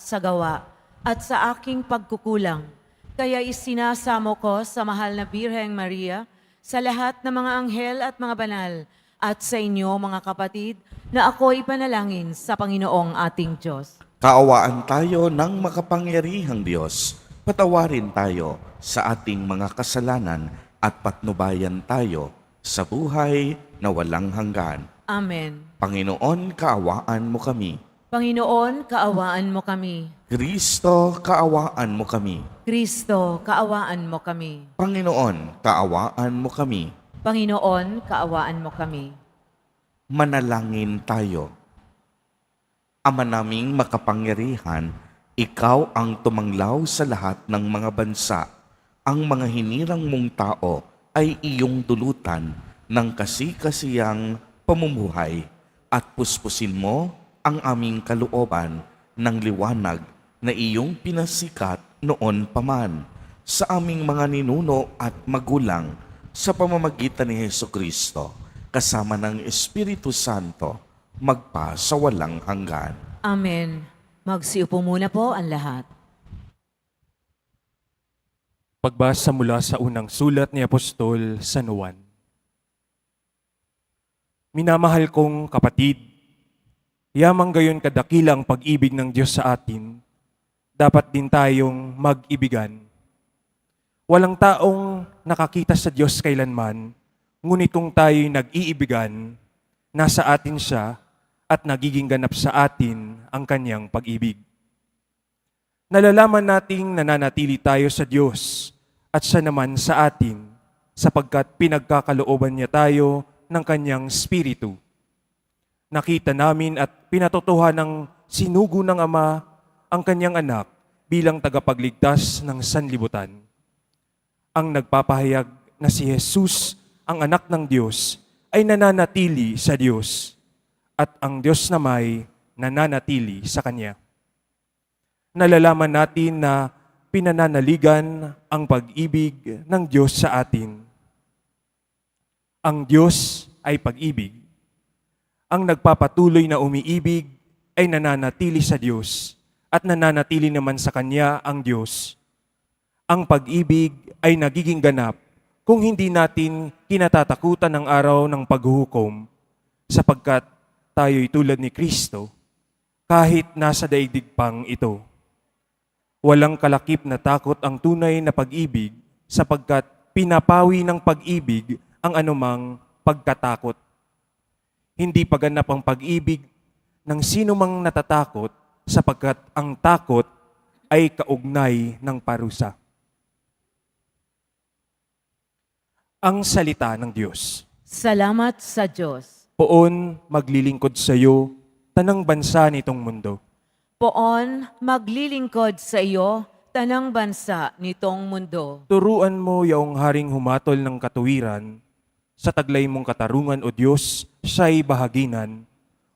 sa gawa, at sa aking pagkukulang. Kaya isinasamo ko sa mahal na Birheng Maria, sa lahat ng mga anghel at mga banal, at sa inyo mga kapatid, na ako ipanalangin sa Panginoong ating Diyos. Kaawaan tayo ng makapangyarihang Diyos. Patawarin tayo sa ating mga kasalanan at patnubayan tayo sa buhay na walang hanggan. Amen. Panginoon, kaawaan mo kami. Panginoon, kaawaan mo kami. Kristo, kaawaan mo kami. Kristo, kaawaan mo kami. Panginoon, kaawaan mo kami. Panginoon, kaawaan mo kami. Manalangin tayo. Ama naming makapangyarihan, ikaw ang tumanglaw sa lahat ng mga bansa. Ang mga hinirang mong tao ay iyong dulutan ng kasi-kasiyang pamumuhay at puspusin mo ang aming kalooban ng liwanag na iyong pinasikat noon pa man sa aming mga ninuno at magulang sa pamamagitan ni Hesukristo kasama ng Espiritu Santo magpa sa walang hanggan. Amen. Magsiupo muna po ang lahat. Pagbasa mula sa unang sulat ni Apostol San Juan. Minamahal kong kapatid, yamang gayon kadakilang pag-ibig ng Diyos sa atin, dapat din tayong mag-ibigan. Walang taong nakakita sa Diyos kailanman, ngunit kung tayo'y nag-iibigan, nasa atin siya at nagiging ganap sa atin ang kanyang pag-ibig. Nalalaman nating nananatili tayo sa Diyos at siya naman sa atin sapagkat pinagkakalooban niya tayo ng kanyang Espiritu. Nakita namin at pinatotohan ng sinugo ng Ama ang kanyang anak bilang tagapagligtas ng sanlibutan. Ang nagpapahayag na si Jesus, ang anak ng Diyos, ay nananatili sa Diyos at ang Diyos na may nananatili sa Kanya. Nalalaman natin na pinananaligan ang pag-ibig ng Diyos sa atin. Ang Diyos ay pag-ibig. Ang nagpapatuloy na umiibig ay nananatili sa Diyos at nananatili naman sa Kanya ang Diyos. Ang pag-ibig ay nagiging ganap kung hindi natin kinatatakutan ang araw ng paghuhukom sapagkat tayo'y tulad ni Kristo kahit nasa daigdig pang ito. Walang kalakip na takot ang tunay na pag-ibig sapagkat pinapawi ng pag-ibig ang anumang pagkatakot. Hindi paganap ang pag-ibig ng sino mang natatakot sapagkat ang takot ay kaugnay ng parusa. Ang salita ng Diyos. Salamat sa Diyos. Poon maglilingkod sa iyo, tanang bansa nitong mundo. Poon maglilingkod sa iyo, tanang bansa nitong mundo. Turuan mo yaong haring humatol ng katuwiran, sa taglay mong katarungan o Diyos, siya'y bahaginan,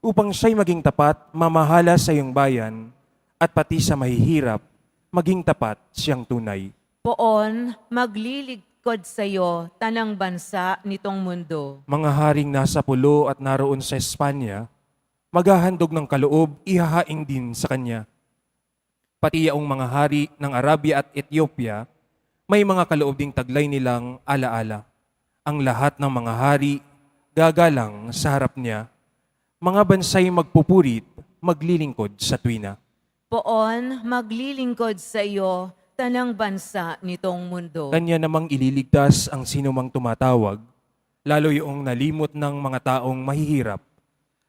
upang siya'y maging tapat, mamahala sa iyong bayan, at pati sa mahihirap, maging tapat siyang tunay. Poon maglilingkod sa iyo, tanang bansa nitong mundo. Mga haring nasa pulo at naroon sa Espanya, maghahandog ng kaloob, ihahaing din sa kanya. Pati yaong mga hari ng Arabia at Ethiopia, may mga kaloob ding taglay nilang alaala. Ang lahat ng mga hari, gagalang sa harap niya, mga bansay magpupurit, maglilingkod sa tuwina. Poon maglilingkod sa iyo, tanang bansa nitong mundo. Kanya namang ililigtas ang sinumang tumatawag, lalo yung nalimot ng mga taong mahihirap.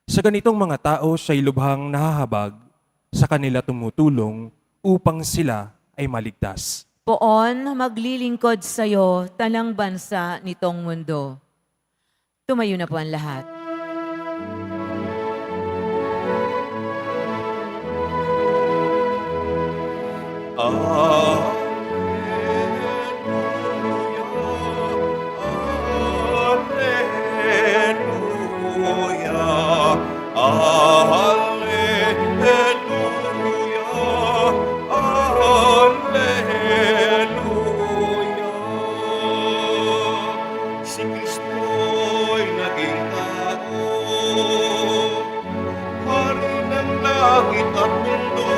Sa ganitong mga tao, siya'y lubhang nahahabag, sa kanila tumutulong upang sila ay maligtas. Poon maglilingkod sa iyo, tanang bansa nitong mundo. Tumayo na po ang lahat. Si Kristo'y naging tao, hari ng langit at mundo.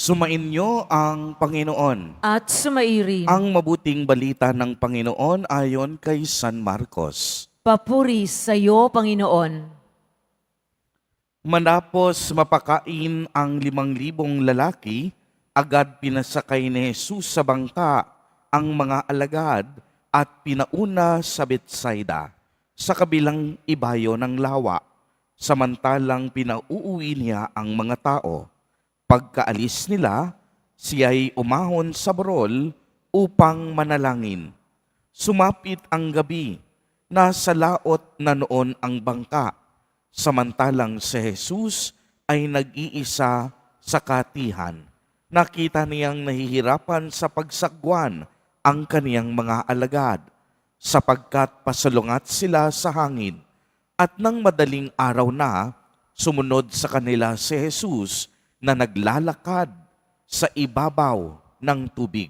Sumainyo ang Panginoon. At sumairin. Ang mabuting balita ng Panginoon ayon kay San Marcos. Papuri sa iyo, Panginoon. Manapos mapakain ang 5,000 lalaki, agad pinasakay ni Jesus sa bangka ang mga alagad at pinauna sa Betsaida, sa kabilang ibayo ng lawa, samantalang pinauuwi niya ang mga tao. Pagkaalis nila, siya'y umahon sa burol upang manalangin. Sumapit ang gabi, nasa laot na noon ang bangka, samantalang si Jesus ay nag-iisa sa katihan. Nakita niyang nahihirapan sa pagsagwan ang kaniyang mga alagad, sapagkat pasalungat sila sa hangin. At nang madaling araw na, sumunod sa kanila si Jesus na naglalakad sa ibabaw ng tubig.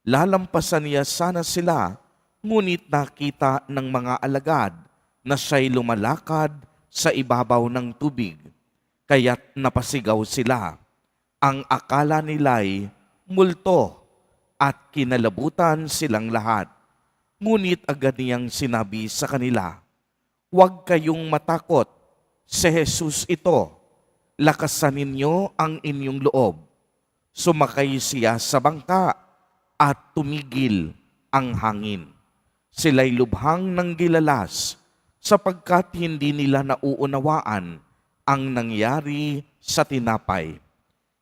Lalampasan niya sana sila, ngunit nakita ng mga alagad na siya'y lumalakad sa ibabaw ng tubig, kaya't napasigaw sila. Ang akala nila'y multo at kinalabutan silang lahat. Ngunit agad niyang sinabi sa kanila, "Huwag kayong matakot, si Jesus ito. Lakasan ninyo ang inyong loob." Sumakay siya sa bangka at tumigil ang hangin. Sila'y lubhang nanggilalas sapagkat hindi nila nauunawaan ang nangyari sa tinapay.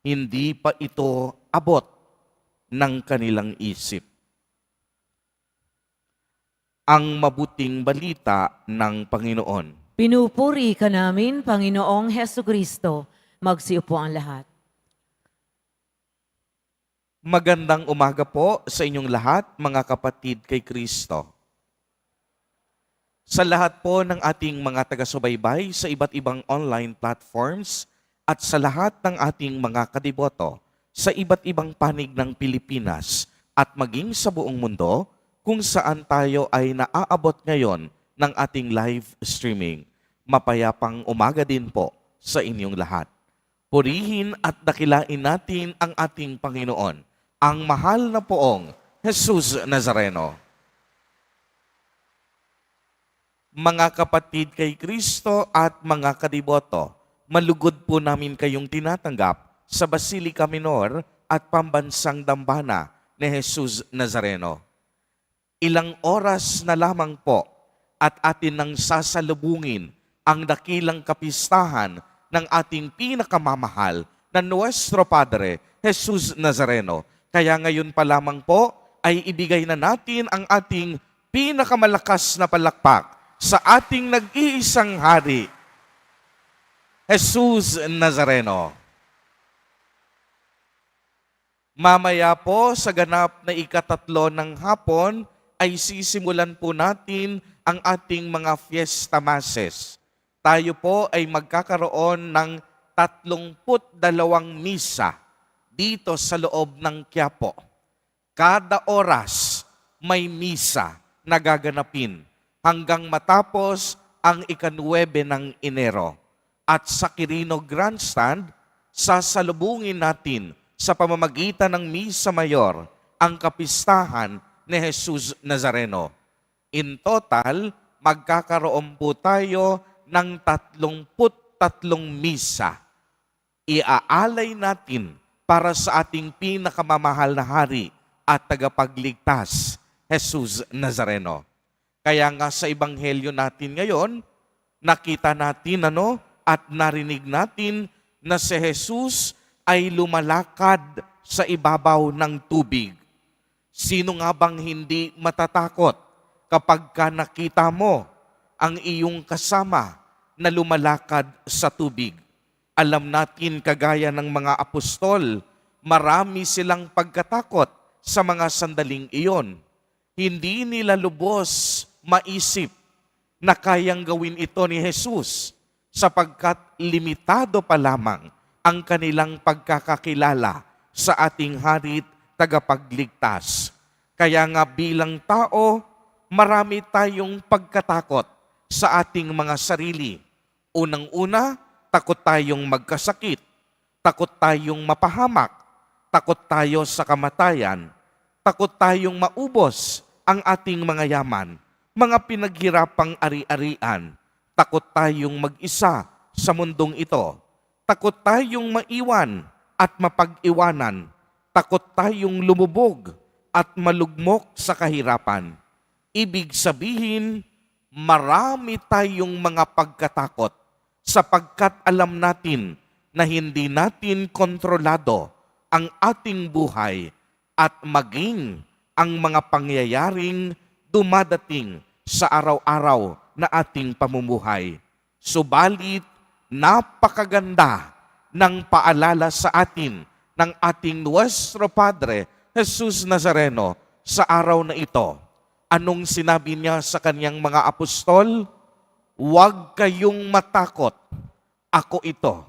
Hindi pa ito abot ng kanilang isip. Ang mabuting balita ng Panginoon. Pinupuri ka namin, Panginoong Heso Kristo. Magsiupo ang lahat. Magandang umaga po sa inyong lahat, mga kapatid kay Kristo. Sa lahat po ng ating mga taga-subaybay sa iba't ibang online platforms at sa lahat ng ating mga kadiboto sa iba't ibang panig ng Pilipinas at maging sa buong mundo kung saan tayo ay naaabot ngayon ng ating live streaming. Mapayapang umaga din po sa inyong lahat. Purihin at dakilain natin ang ating Panginoon, ang mahal na poong Jesus Nazareno. Mga kapatid kay Kristo at mga kadiboto, malugod po namin kayong tinatanggap sa Basilica Minor at Pambansang Dambana ni Jesus Nazareno. Ilang oras na lamang po at atin nang sasalubungin ang dakilang kapistahan ng ating pinakamamahal na Nuestro Padre, Jesus Nazareno. Kaya ngayon pa lamang po ay ibigay na natin ang ating pinakamalakas na palakpak sa ating nag-iisang hari, Jesus Nazareno. Mamaya po sa ganap na ika-3 ng hapon ay sisimulan po natin ang ating mga fiesta masses. Tayo po ay magkakaroon ng 32 misa dito sa loob ng Quiapo. Kada oras may misa na gaganapin hanggang matapos ang ika-9 ng Enero. At sa Quirino Grandstand, sasalubungin natin sa pamamagitan ng Misa Mayor ang kapistahan ni Jesus Nazareno. In total, magkakaroon po tayo ng 33 misa. Iaalay natin para sa ating pinakamamahal na hari at tagapagligtas, Jesus Nazareno. Kaya nga sa ebanghelyo natin ngayon, nakita natin at narinig natin na si Jesus ay lumalakad sa ibabaw ng tubig. Sino nga bang hindi matatakot kapag ka nakita mo ang iyong kasama na lumalakad sa tubig? Alam natin kagaya ng mga apostol, marami silang pagkatakot sa mga sandaling iyon. Hindi nila lubos maisip na kayang gawin ito ni Jesus sapagkat limitado pa lamang ang kanilang pagkakakilala sa ating harit tagapagligtas. Kaya nga bilang tao, marami tayong pagkatakot sa ating mga sarili. Unang-una, takot tayong magkasakit, takot tayong mapahamak, takot tayo sa kamatayan, takot tayong maubos ang ating mga yaman, mga pinaghirapang ari-arian, takot tayong mag-isa sa mundong ito, takot tayong maiwan at mapag-iwanan, takot tayong lumubog at malugmok sa kahirapan. Ibig sabihin, marami tayong mga pagkatakot sapagkat alam natin na hindi natin kontrolado ang ating buhay at maging ang mga pangyayaring dumadating sa araw-araw na ating pamumuhay. Subalit, napakaganda ng paalala sa atin ng ating Nuestro Padre Jesus Nazareno sa araw na ito. Anong sinabi niya sa kanyang mga apostol? Huwag kayong matakot, ako ito.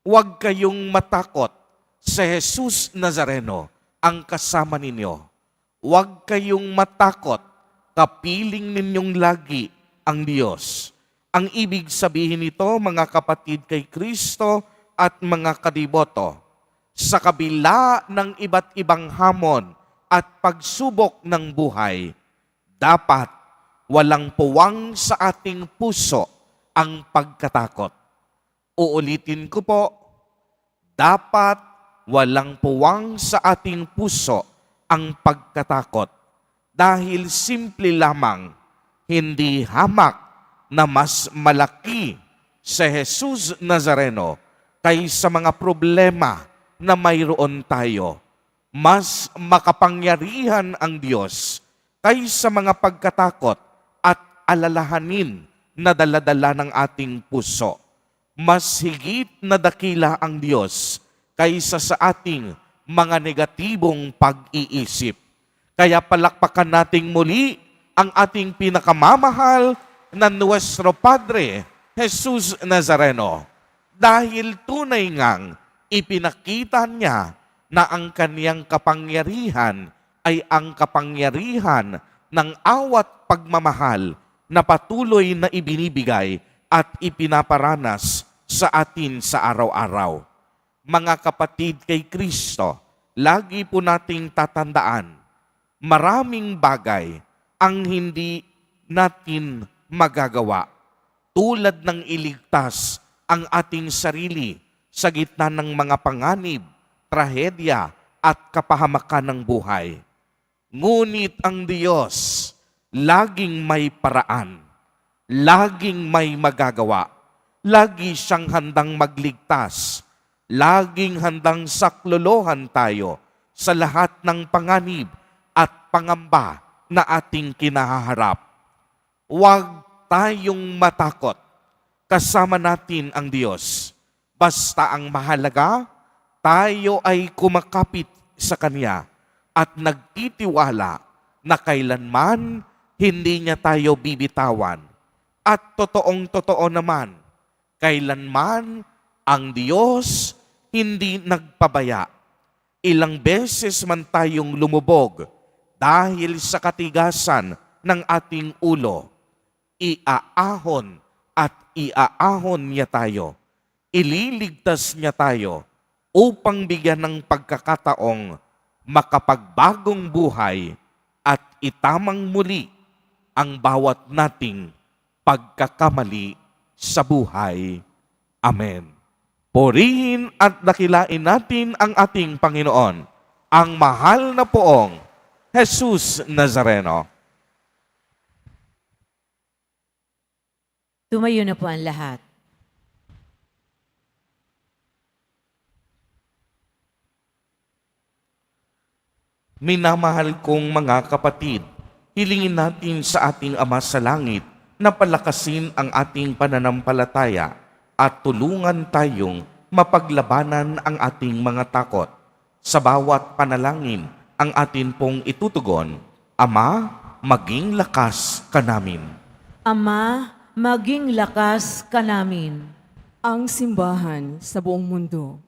Huwag kayong matakot, si Jesus Nazareno ang kasama ninyo. Huwag kayong matakot, kapiling ninyong lagi ang Diyos. Ang ibig sabihin nito, mga kapatid kay Kristo at mga kadiboto, sa kabila ng iba't ibang hamon at pagsubok ng buhay, dapat walang puwang sa ating puso ang pagkatakot. Uulitin ko po, dapat walang puwang sa ating puso ang pagkatakot dahil simple lamang hindi hamak na mas malaki si Jesus Nazareno kaysa mga problema na mayroon tayo. Mas makapangyarihan ang Diyos kaysa mga pagkatakot at alalahanin na daladala ng ating puso. Mas higit na dakila ang Diyos kaysa sa ating mga negatibong pag-iisip. Kaya palakpakan nating muli ang ating pinakamamahal na Nuestro Padre, Jesus Nazareno. Dahil tunay ngang ipinakita niya na ang kaniyang kapangyarihan ay ang kapangyarihan ng awat pagmamahal na patuloy na ibinibigay at ipinaparanas sa atin sa araw-araw. Mga kapatid kay Kristo, lagi po nating tatandaan, maraming bagay ang hindi natin magagawa. Tulad ng iligtas ang ating sarili sa gitna ng mga panganib, trahedya at kapahamakan ng buhay. Ngunit ang Diyos, laging may paraan, laging may magagawa, lagi siyang handang magligtas, laging handang saklolohan tayo sa lahat ng panganib at pangamba na ating kinaharap. Huwag tayong matakot, kasama natin ang Diyos. Basta ang mahalaga, tayo ay kumakapit sa Kanya at nagtitiwala na kailanman hindi niya tayo bibitawan. At totoong-totoo naman, kailanman ang Diyos hindi nagpabaya. Ilang beses man tayong lumubog dahil sa katigasan ng ating ulo, iaahon at iaahon niya tayo. Ililigtas niya tayo upang bigyan ng pagkakataong makapagbagong buhay at itamang muli ang bawat nating pagkakamali sa buhay. Amen. Purihin at dakilain natin ang ating Panginoon, ang mahal na poong Jesus Nazareno. Tumayo na po ang lahat. Minamahal kong mga kapatid, hilingin natin sa ating Ama sa Langit na palakasin ang ating pananampalataya at tulungan tayong mapaglabanan ang ating mga takot. Sa bawat panalangin ang atin pong itutugon, Ama, maging lakas ka namin. Ama, maging lakas ka namin. Ang simbahan sa buong mundo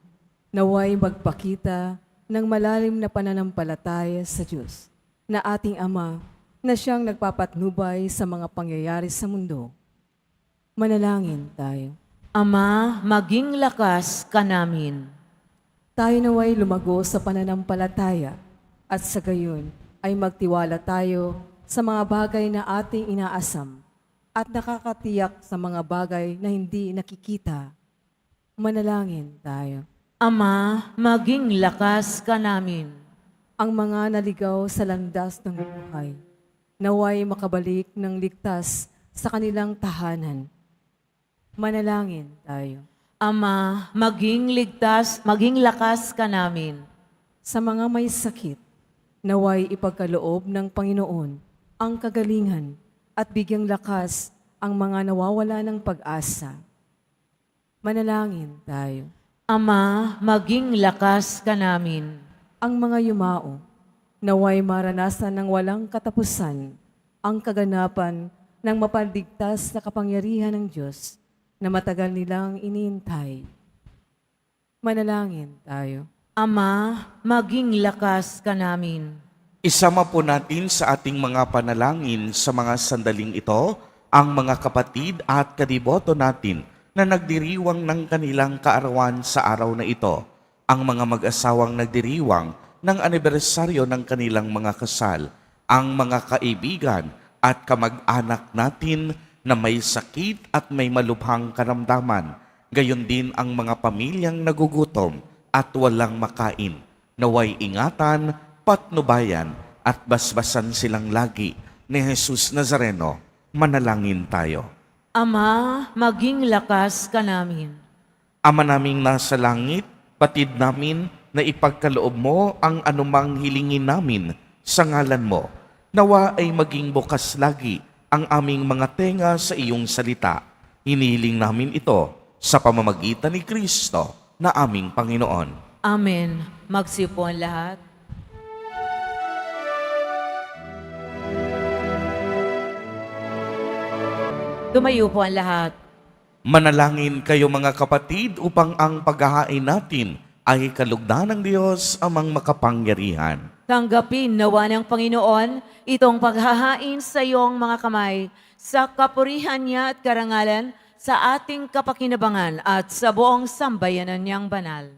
naway magpakita ng malalim na pananampalataya sa Diyos na ating Ama na siyang nagpapatnubay sa mga pangyayari sa mundo. Manalangin tayo. Ama, maging lakas ka namin. Tayo naway lumago sa pananampalataya at sa gayon ay magtiwala tayo sa mga bagay na ating inaasam at nakakatiyak sa mga bagay na hindi nakikita. Manalangin tayo. Ama, maging lakas ka namin. Ang mga naligaw sa landas ng buhay, naway makabalik ng ligtas sa kanilang tahanan. Manalangin tayo. Ama, maging lakas ka namin. Sa mga may sakit, naway ipagkaloob ng Panginoon ang kagalingan at bigyang lakas ang mga nawawala ng pag-asa. Manalangin tayo. Ama, maging lakas ka namin. Ang mga yumao, naway maranasan ng walang katapusan ang kaganapan ng mapandigtas na kapangyarihan ng Diyos na matagal nilang iniintay. Manalangin tayo. Ama, maging lakas ka namin. Isama po natin sa ating mga panalangin sa mga sandaling ito ang mga kapatid at kadiboto natin na nagdiriwang ng kanilang kaarawan sa araw na ito. Ang mga mag-asawang nagdiriwang ng anibersaryo ng kanilang mga kasal, ang mga kaibigan at kamag-anak natin na may sakit at may malubhang karamdaman, gayon din ang mga pamilyang nagugutom at walang makain. Naway ingatan, patnubayan at basbasan silang lagi ni Jesus Nazareno. Manalangin tayo. Ama, maging lakas ka namin. Ama naming nasa langit, patid namin na ipagkaloob mo ang anumang hilingin namin sa ngalan mo. Nawa ay maging bukas lagi ang aming mga tenga sa iyong salita. Hinihiling namin ito sa pamamagitan ni Kristo na aming Panginoon. Amen. Magsipo ang lahat. Tumayo po ang lahat. Manalangin kayo mga kapatid upang ang paghahain natin ay kalugdan ng Diyos amang makapangyarihan. Tanggapin nawa ng Panginoon itong paghahain sa iyong mga kamay sa kapurihan niya at karangalan sa ating kapakinabangan at sa buong sambayanan niyang banal.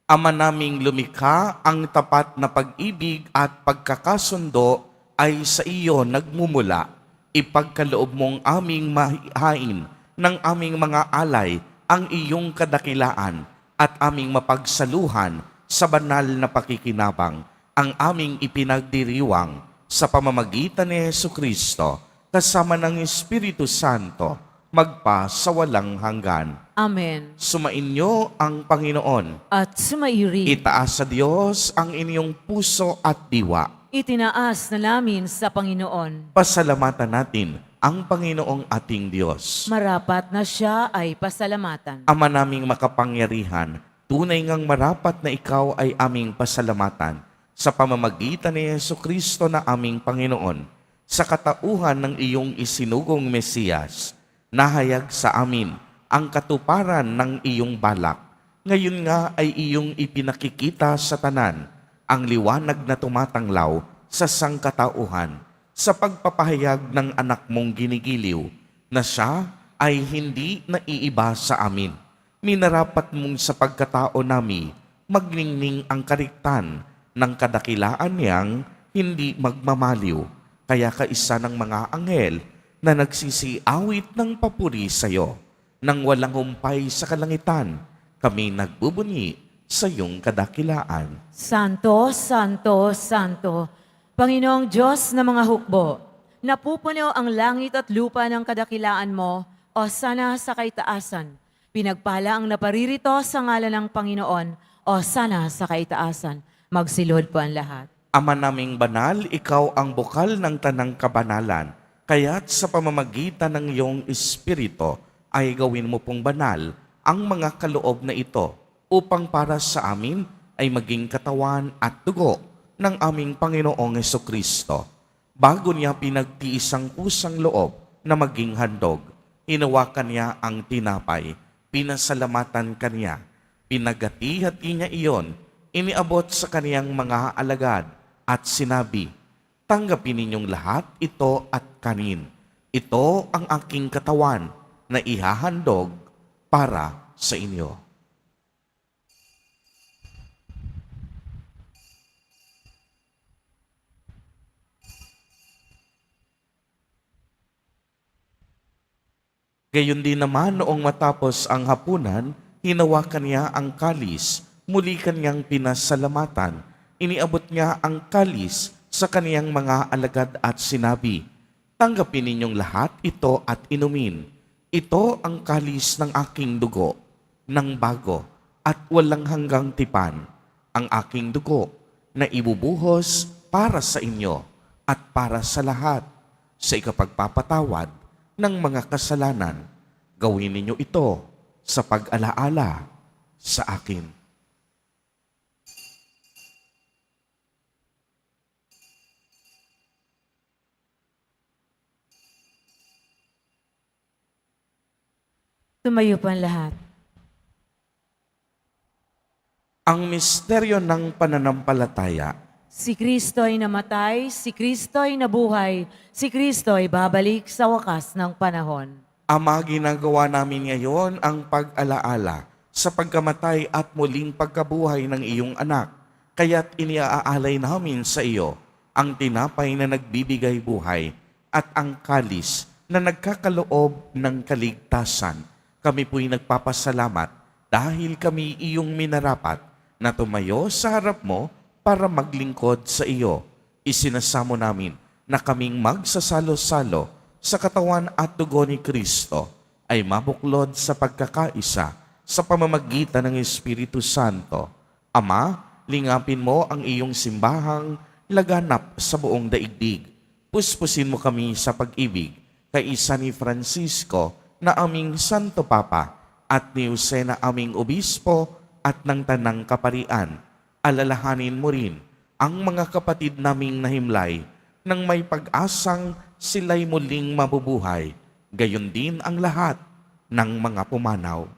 Ama naming lumikha, ang tapat na pag-ibig at pagkakasundo ay sa iyo nagmumula. Ipagkaloob mong aming mahihain ng aming mga alay ang iyong kadakilaan at aming mapagsaluhan sa banal na pakikinabang ang aming ipinagdiriwang sa pamamagitan ni Jesucristo kasama ng Espiritu Santo magpa sa walang hanggan. Amen. Sumainyo ang Panginoon. At sumairi. Itaas sa Diyos ang inyong puso at diwa. Itinaas na namin sa Panginoon. Pasalamatan natin ang Panginoong ating Diyos. Marapat na siya ay pasalamatan. Ama naming makapangyarihan, tunay ngang marapat na ikaw ay aming pasalamatan sa pamamagitan ni Jesucristo na aming Panginoon, sa katauhan ng iyong isinugong Mesiyas, nahayag sa amin ang katuparan ng iyong balak. Ngayon nga ay iyong ipinakikita sa tanan ang liwanag na tumatanglaw sa sangkatauhan sa pagpapahayag ng anak mong ginigiliw na siya ay hindi naiiba sa amin. Minarapat mong sa pagkatao nami magningning ang kariktan ng kadakilaan niyang hindi magmamaliw. Kaya kaisa ng mga anghel na nagsisiawit ng papuri sa iyo, nang walang humpay sa kalangitan, kami nagbubunyi sa iyong kadakilaan. Santo, Santo, Santo, Panginoong Diyos na mga hukbo, napupuno ang langit at lupa ng kadakilaan mo, o sana sa kaitaasan. Pinagpala ang naparirito sa ngalan ng Panginoon, o sana sa kaitaasan. Magsilod po ang lahat. Ama naming banal, ikaw ang bukal ng tanang kabanalan, kaya't sa pamamagitan ng iyong Espiritu ay gawin mo pong banal ang mga kaloob na ito upang para sa amin ay maging katawan at dugo ng aming Panginoong Jesucristo. Bago niya pinagtiis ang kusang loob na maging handog, hinawakan niya ang tinapay, pinasalamatan kaniya, pinagati-hati niya iyon, iniabot sa kaniyang mga alagad at sinabi, tanggapin ninyong lahat ito at kanin. Ito ang aking katawan na ihahandog para sa inyo. Gayon din naman noong matapos ang hapunan, hinawakan niya ang kalis, muli kanyang pinasalamatan. Iniabot niya ang kalis sa kaniyang mga alagad at sinabi, "Tanggapin ninyong lahat ito at inumin. Ito ang kalis ng aking dugo, ng bago at walang hanggang tipan, ang aking dugo na ibubuhos para sa inyo at para sa lahat sa ikapagpapatawad ng mga kasalanan. Gawin ninyo ito sa pag-alaala sa akin." Tumayo po ang lahat. Ang misteryo ng pananampalataya. Si Kristo ay namatay, si Kristo ay nabuhay, si Kristo ay babalik sa wakas ng panahon. Ama, ginagawa namin ngayon ang pag-alaala sa pagkamatay at muling pagkabuhay ng iyong anak. Kaya't iniaalay namin sa iyo ang tinapay na nagbibigay buhay at ang kalis na nagkakaloob ng kaligtasan. Kami po'y nagpapasalamat dahil kami iyong minarapat na tumayo sa harap mo para maglingkod sa iyo. Isinasamo namin na kaming magsasalo-salo sa katawan at dugo ni Kristo ay mabuklod sa pagkakaisa sa pamamagitan ng Espiritu Santo. Ama, lingapin mo ang iyong simbahang laganap sa buong daigdig. Puspusin mo kami sa pag-ibig kay isa ni Francisco na aming Santo Papa at ni Jose na aming Obispo at ng Tanang Kaparian. Alalahanin mo rin ang mga kapatid naming nahimlay nang may pag-asang sila'y muling mabubuhay. Gayon din ang lahat ng mga pumanaw.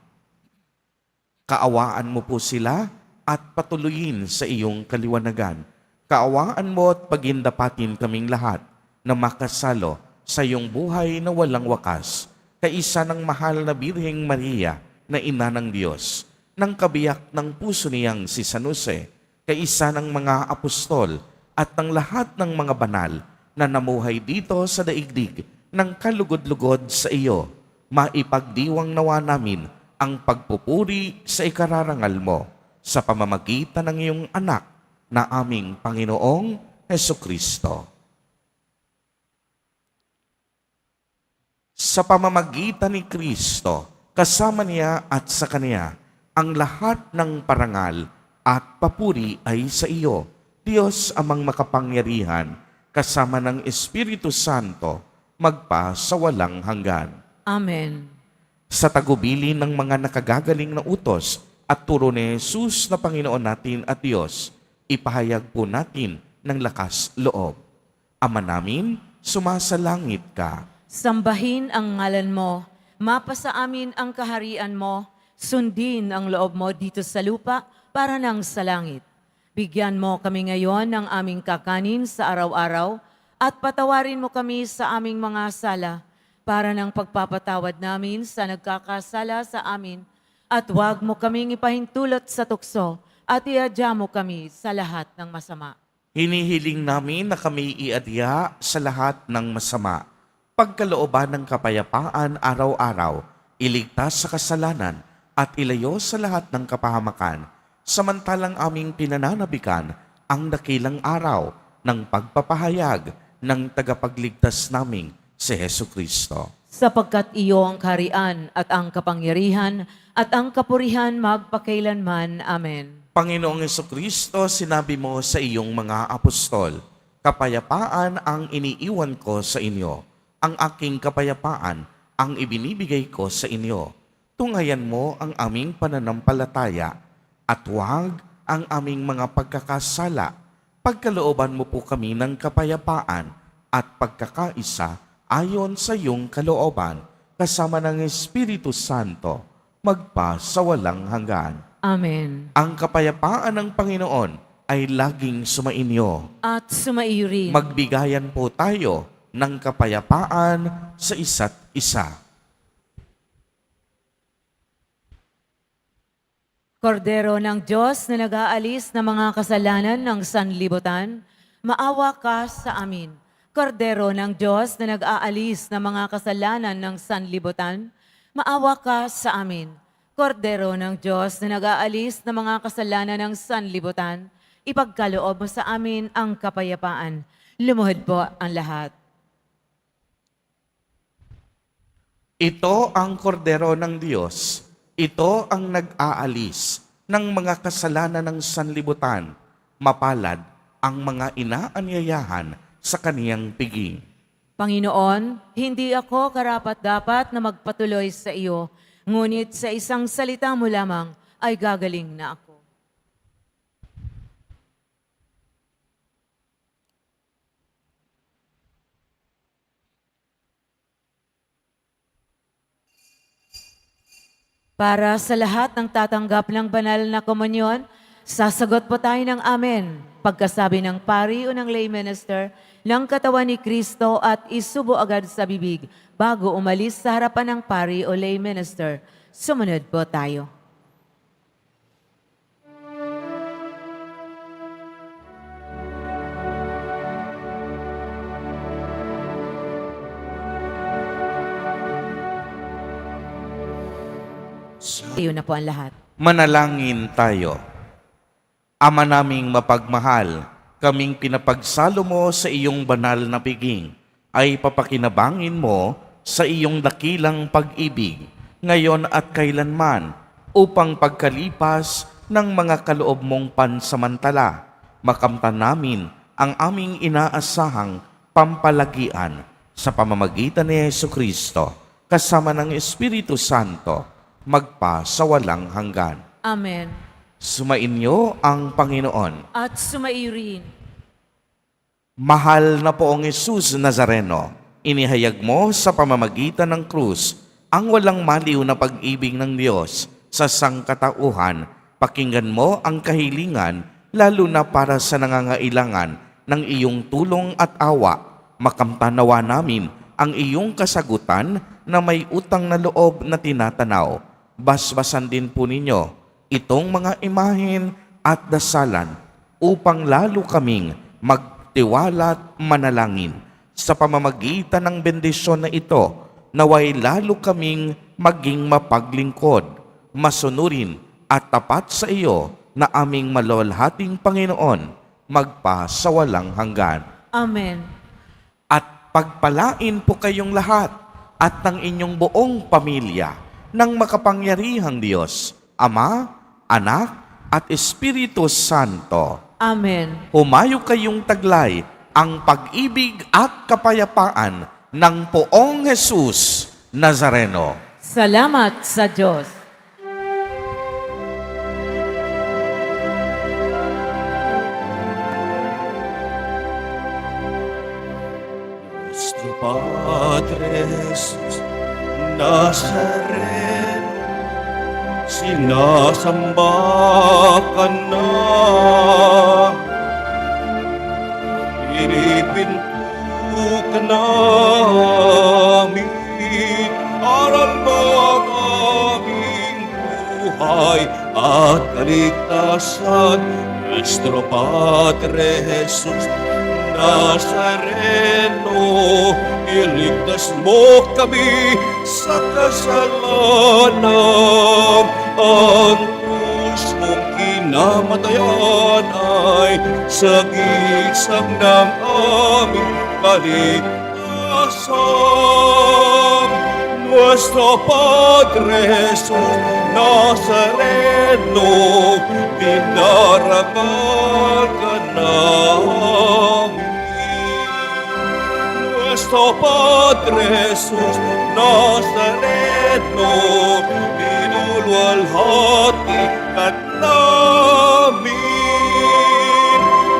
Kaawaan mo po sila at patuloyin sa iyong kaliwanagan. Kaawaan mo at pagindapatin kaming lahat na makasalo sa iyong buhay na walang wakas. Kaisa ng mahal na Birheng Maria na ina ng Diyos, ng kabiyak ng puso niyang si San Jose, kaisa ng mga apostol at ng lahat ng mga banal na namuhay dito sa daigdig ng kalugod-lugod sa iyo, maipagdiwang nawa namin ang pagpupuri sa ikararangal mo sa pamamagitan ng iyong anak na aming Panginoong Hesukristo. Sa pamamagitan ni Kristo, kasama niya at sa Kanya, ang lahat ng parangal at papuri ay sa iyo, Diyos amang makapangyarihan, kasama ng Espiritu Santo, magpa sa walang hanggan. Amen. Sa tagubilin ng mga nakagagaling na utos at turo ni Jesus na Panginoon natin at Diyos, ipahayag po natin ng lakas loob. Ama namin, sumasalangit ka. Sambahin ang ngalan mo, mapasa amin ang kaharian mo, sundin ang loob mo dito sa lupa para nang sa langit. Bigyan mo kami ngayon ng aming kakanin sa araw-araw at patawarin mo kami sa aming mga sala para ng pagpapatawad namin sa nagkakasala sa amin at huwag mo kaming ipahintulot sa tukso at iadya mo kami sa lahat ng masama. Hinihiling namin na kami iadya sa lahat ng masama. Pagkalooban ng kapayapaan araw-araw, iligtas sa kasalanan at ilayo sa lahat ng kapahamakan, samantalang aming pinananabikan ang dakilang araw ng pagpapahayag ng tagapagligtas naming si Hesukristo. Sapagkat iyo ang kaharian at ang kapangyarihan at ang kapurihan magpakailanman. Amen. Panginoong Hesukristo, sinabi mo sa iyong mga apostol, "Kapayapaan ang iniiwan ko sa inyo. Ang aking kapayapaan ang ibinibigay ko sa inyo. Tungayan mo ang aming pananampalataya at huwag ang aming mga pagkakasala. Pagkalooban mo po kami ng kapayapaan at pagkakaisa ayon sa iyong kalooban, kasama ng Espiritu Santo, magpa sa walang hanggan." Amen. Ang kapayapaan ng Panginoon ay laging sumainyo. At sumaiyo rin. Magbigayan po tayo ng kapayapaan sa isa't isa. Kordero ng Diyos na nag-aalis ng mga kasalanan ng sanlibutan, maawa ka sa amin. Kordero ng Diyos na nag-aalis ng mga kasalanan ng sanlibutan, Maawa ka sa amin. Kordero ng Diyos na nag-aalis ng mga kasalanan ng sanlibutan, ipagkaloob mo sa amin ang kapayapaan. Lumuhod po ang lahat. Ito ang kordero ng Diyos. Ito ang nag-aalis ng mga kasalanan ng sanlibutan. Mapalad ang mga inaanyayahan sa kaniyang piging. Panginoon, hindi ako karapat-dapat na magpatuloy sa iyo, ngunit sa isang salita mo lamang ay gagaling na ako. Para sa lahat ng tatanggap ng banal na komunyon, sasagot po tayo ng amen. Pagkasabi ng pari o ng lay minister ng katawan ni Kristo at isubo agad sa bibig bago umalis sa harapan ng pari o lay minister. Sumunod po tayo. Tayo na po ang lahat. Manalangin tayo. Ama naming mapagmahal, kaming pinapagsalo mo sa iyong banal na piging, ay papakinabangin mo sa iyong dakilang pag-ibig, ngayon at kailanman, upang pagkalipas ng mga kaloob mong pansamantala, makamtan namin ang aming inaasahang pampalagian sa pamamagitan ni Jesucristo, kasama ng Espiritu Santo, magpa sa walang hanggan. Amen. Sumainyo ang Panginoon. At sumaiyo rin. Mahal na poong Jesus Nazareno, inihayag mo sa pamamagitan ng krus ang walang maliw na pag-ibig ng Diyos sa sangkatauhan. Pakinggan mo ang kahilingan, lalo na para sa nangangailangan ng iyong tulong at awa. Makamtanawa namin ang iyong kasagutan na may utang na loob na tinatanaw. Basbasan din po ninyo itong mga imahen at dasalan upang lalo kaming magtiwala at manalangin. Sa pamamagitan ng bendisyon na ito, naway lalo kaming maging mapaglingkod, masunurin at tapat sa iyo na aming maluwalhating Panginoon, magpa sa walang hanggan. Amen. At pagpalain po kayong lahat at ng inyong buong pamilya ng makapangyarihang Diyos, Ama, Anak, at Espiritu Santo. Amen. Humayo kayong taglay ang pag-ibig at kapayapaan ng poong Jesus Nazareno. Salamat sa Diyos. Nuestro Padre Jesús Nazareno, sinasamba ka namin. Pinipinto ka namin, aral mo ang aming buhay at kaligtasan. Nuestro Padre Jesús Nazareno, iligtas mo kami sa kasalanan. Ang krus mong kinamatayan ay sagisag ng aming kaligtasan. Nuestro Padre Jesús Nazareno, dinarangal ka namin. Nuestro Padre Jesús Nazareno, dinulwalhati ka namin.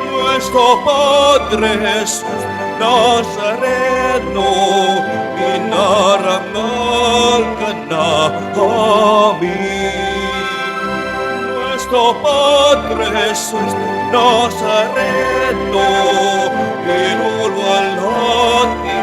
Nuestro Padre Jesús Nazareno, dinarangal ka namin. Nuestro Padre Jesús Nazareno, dinulwalhati